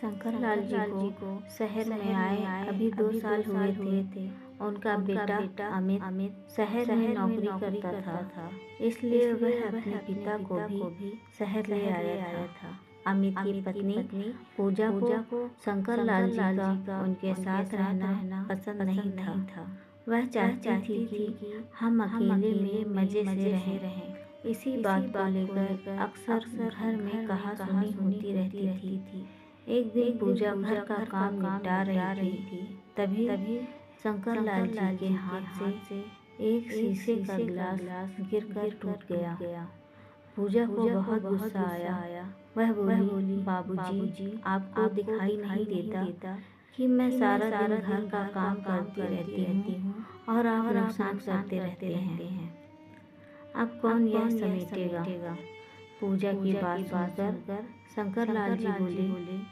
शंकर लाल जी को शहर में आए अभी 2 साल हुए थे। उनका बेटा अमित शहर में नौकरी करता था, इसलिए वह अपने पिता को भी शहर ले आया था। अमित की पत्नी पूजा को शंकर लाल जी का उनके साथ रहना पसंद नहीं था। वह चाहती थी कि हम अकेले में मजे से रहें। इसी बात को लेकर अक्सर घर में कहा सुनी होती रहती थी। एक दिन पूजा घर का काम निपटा रही थी, तभी शंकर लाल जी के हाथ से एक शीशे का गिलास गिरकर टूट गया। पूजा को बहुत गुस्सा आया। वह बोली, बाबूजी, आपको दिखाई नहीं देता कि मैं सारा दिन घर का काम करती रहती हूँ और आप नुकसान करते रहते हैं। अब कौन यह समेटेगा? पूजा की बात सुनकर शंकर लाल जी बोले,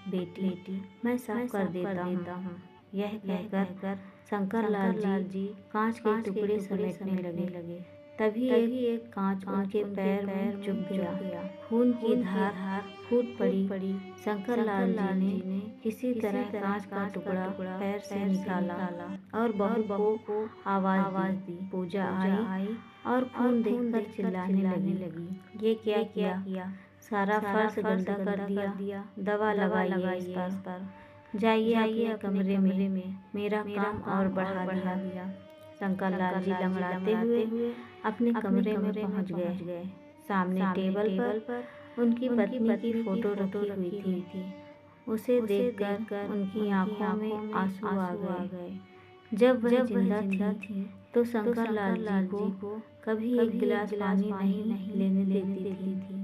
बेटी मैं साफ कर देता हूँ। यह कहकर शंकर लाल जी कांच के टुकड़े समेटने लगे। तभी एक कांच उनके पैर में चुभ गया। खून की धार फूट पड़ी। शंकर लाल जी ने किसी तरह कांच का टुकड़ा पैर से निकाला और बहू को आवाज दी। पूजा आई और खून देखकर चिल्लाने लगी, ये क्या किया? सारा फर्श गंदा कर दिया। दवा लगाइए इस पर। जाइए अपने कमरे में, मेरा काम और बढ़ा दिया। शंकर लाल जी लंगड़ाते हुए अपने कमरे में पहुंच गए। सामने टेबल पर उनकी पत्नी की फोटो रखी हुई थी। उसे देखकर उनकी आंखों में आंसू आ गए। जब वह जिंदा थी तो शंकर लाल जी को कभी एक गिलास पानी नहीं लेने देती थी।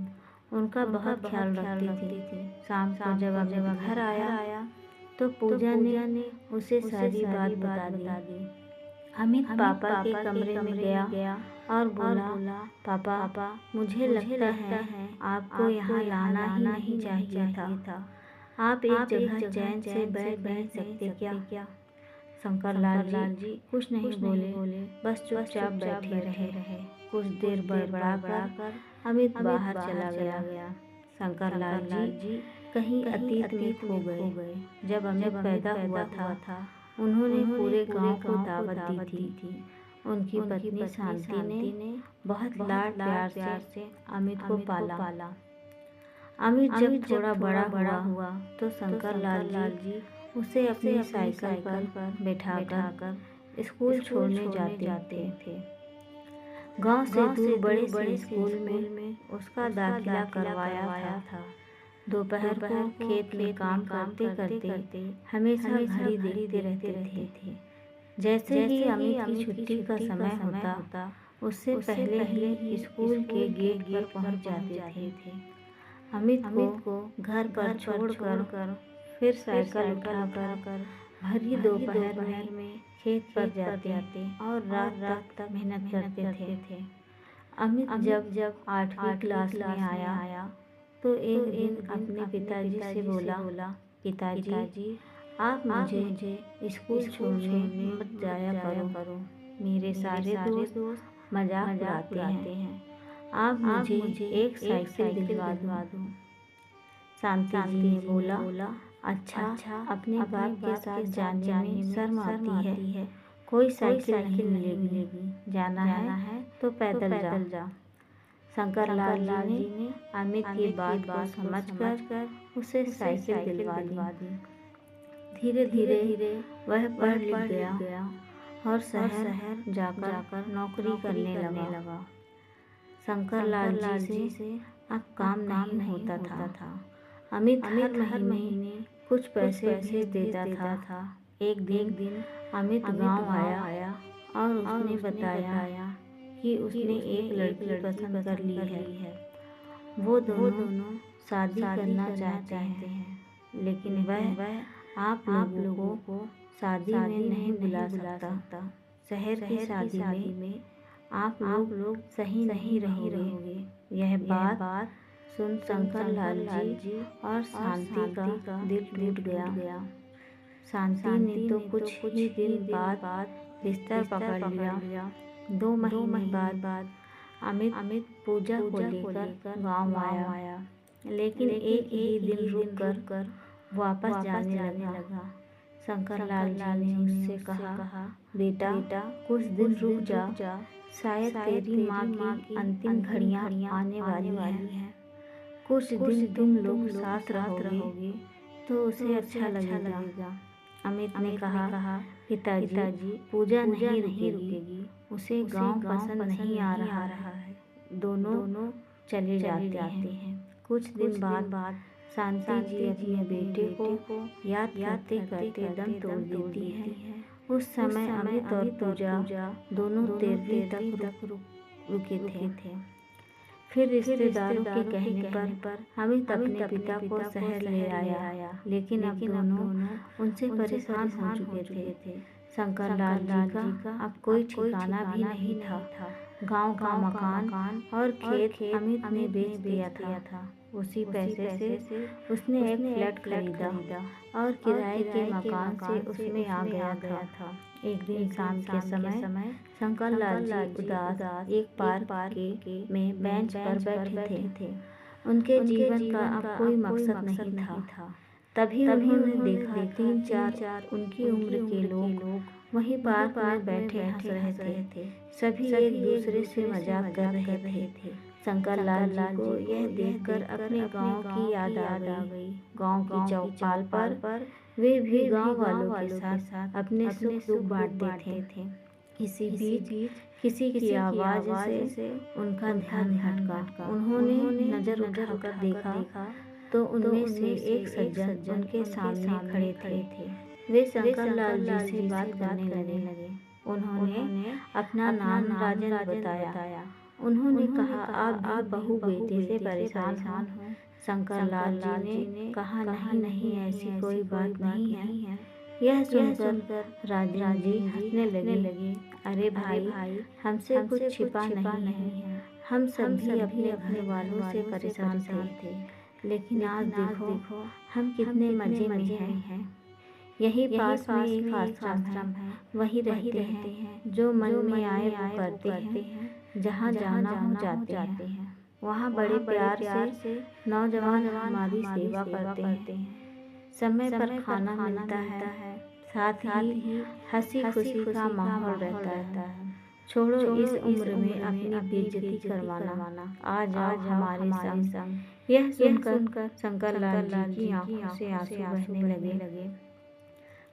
उनका बहुत ख्याल रखती थी। शाम को जब अमित घर आया तो पूजा ने उसे सारी बात बता दी। अमित पापा के कमरे में गया और बोला, पापा मुझे लगता है आपको यहाँ लाना ही नहीं चाहिए था। आप एक जगह चैन से बैठ नहीं सकते क्या? शंकर लाल जी कुछ नहीं बोले, बस चुपचाप बैठे रहे। कुछ देर बड़बड़ा कर अमित बाहर चला गया। शंकर लाल जी कहीं अतीत में खो गए। जब अमित पैदा हुआ था, उन्होंने पूरे गांव को दावत दी थी। उनकी पत्नी शांति ने बहुत लाड प्यार से अमित को पाला। अमित जब थोड़ा बड़ा हुआ तो शंकर लाल जी उसे अपनी साइकिल पर बैठाकर स्कूल छोड़ने जाते थे। गांव से दूर बड़े स्कूल में उसका दाखिला करवाया था। दोपहर को खेत में काम करते हमेशा घड़ी देखते रहते थे। जैसे ही अमित की छुट्टी का समय होता, उससे पहले ही स्कूल के गेट पर पहुंच जाते थे। अमित को घर पर छोड़कर फिर साइकिल उठाकर भरी दोपहर में खेत पर जाते और रात तक मेहनत करते थे। अमित जब 8वीं क्लास में आया तो एक दिन अपने पिताजी से बोला, पिताजी आप मुझे स्कूल छोड़ने मत जाया करो। मेरे सारे दोस्त मजाक उड़ाते हैं। आप मुझे एक साइकिल दिलवा दो। शांति जी ने बोला, अच्छा अपने बाप के साथ जाने में शर्म आती है। कोई साइकिल नहीं मिलेगी। जाना है तो पैदल जा। शंकर लाल जी ने अमित की बात को समझकर उसे साइकिल दिलवा दी। धीरे धीरे वह पढ़ लिख गया और शहर जाकर नौकरी करने लगा। शंकर लाल जी से अब काम नहीं होता था। अमित हर महीने कुछ पैसे भेज देता था। एक दिन अमित गांव आया और उसने बताया कि उसने एक लड़की पसंद कर ली है। वो दोनों शादी करना चाहते हैं, लेकिन वह आप लोगों को शादी में नहीं बुला सकता। शहर की शादी में आप लोग सही नहीं रहोगे। यह बात सुन शंकर लाल जी और शांति का दिल टूट गया। शांति ने तो कुछ ही दिन बाद बिस्तर पकड़ लिया। 2 महीने बाद अमित पूजा को लेकर गांव आया, लेकिन एक ही दिन रुक कर वापस जाने लगा। शंकर लाल जी ने उससे कहा, बेटा कुछ दिन रुक जा, शायद तेरी माँ की अंतिम घड़ियाँ आने वाली हैं। कुछ दिन तुम लोग साथ रहोगे तो उसे अच्छा लगेगा। अमित ने कहा, पिताजी पूजा नहीं रुकेगी, उसे गांव पसंद नहीं आ रहा है। दोनों चले जाते हैं। कुछ दिन बाद शांति जी अपने बेटे को याद करते करते दम तोड़ देती है। उस समय अमित और पूजा दोनों 13 तक रुके थे। फिर रिश्तेदारों के कहने पर अमित अपने पिता को शहर ले आया, लेकिन अब दोनों उनसे परेशान हो चुके थे। शंकर लाल जी का अब कोई ठिकाना भी नहीं था। गांव का मकान और खेत अमित ने बेच दिया था। उसी पैसे से उसने एक फ्लैट खरीदा और किराए के मकान से उसमें आ गया था। एक दिन शाम के समय शंकर लाल जी उदास एक पार्क में बेंच पर बैठे थे। उनके जीवन का अब कोई मकसद नहीं था। तभी उन्होंने देखा 3-4 उनकी उम्र के लोग वहीं पार्क में बैठे हंस रहे थे। सभी एक दूसरे से मजाक कर रहे थे। शंकर लाल जी को यह देखकर अपने गांव की याद आ गई। गांव की चौपाल पर वे भी गांव वालों के साथ अपने सुख दुख बांटते थे। इसी बीच किसी की आवाज से उनका ध्यान हटका। उन्होंने नजर उठाकर देखा तो उनमें से एक सज्जन उनके सामने खड़े थे। वे शंकर लाल जी से बात करने लगे। उन्होंने अपना नाम राजन बताया। उन्होंने कहा, आप भी बहू बेटे से परेशान हो? शंकर लाल जी ने कहा, नहीं ऐसी कोई बात नहीं है। यह सुनकर राजन जी हंसने लगे। अरे भाई, हमसे कुछ छिपा नहीं है। हम सभी अपने घर वालों से परेशान थे, लेकिन आज देखो हम कितने मजे में हैं। यही पास में एक आश्रम है, वहीं रहते हैं। जो मन में आए वो करते हैं, जहाँ जाना हो जाते हैं। वहाँ बड़े प्यार से नौजवान हमारी सेवा करते हैं। समय पर खाना मिलता है, साथ ही हंसी खुशी का माहौल रहता है। छोड़ो इस उम्र में अपनी बेइज्जती करवाना, आ जाओ हमारे संग। यह सुनकर शंकर लाल जी की आंखों से आंसू बहने लगे।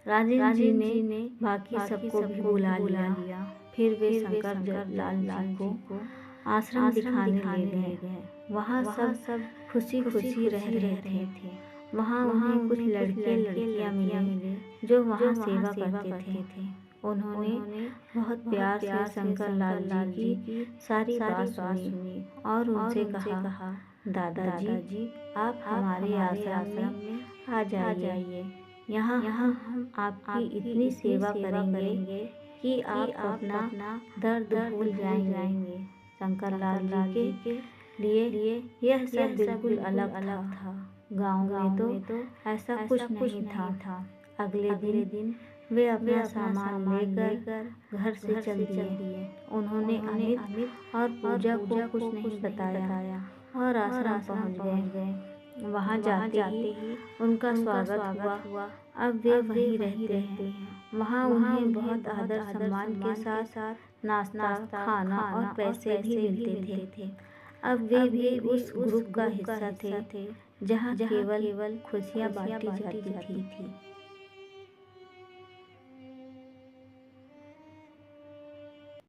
राजन जी ने बाकी सबको भी बुला लिया। फिर वे शंकर लाल जी को आश्रम दिखाने ले गए। वहाँ सब खुशी खुशी रह रहे थे। वहाँ उन्हें कुछ लड़कियाँ मिली जो वहाँ सेवा करते थे। उन्होंने बहुत प्यार से शंकर लाल जी की सारी बात सुनी और उनसे कहा, दादाजी आप हमारे आश्रम में आ जाइए। यहाँ हम आपकी इतनी सेवा करेंगे कि आप अपना दर्द भूल जाएंगे। शंकर लाल जी के लिए यह सब बिल्कुल अलग था। गांव में तो ऐसा कुछ नहीं था। अगले दिन वे अपना सामान लेकर घर से चल दिए। उन्होंने अमित और पूजा को कुछ नहीं बताया और आश्रम पहुंच गए। वहाँ जाते ही उनका स्वागत हुआ। अब वे वहीं रहते हैं। वहाँ उन्हें बहुत आदर सम्मान के साथ नाश्ता, खाना और पैसे भी मिलते थे। अब वे भी उस ग्रुप का हिस्सा थे जहाँ केवल खुशियाँ बांटी जाती थी।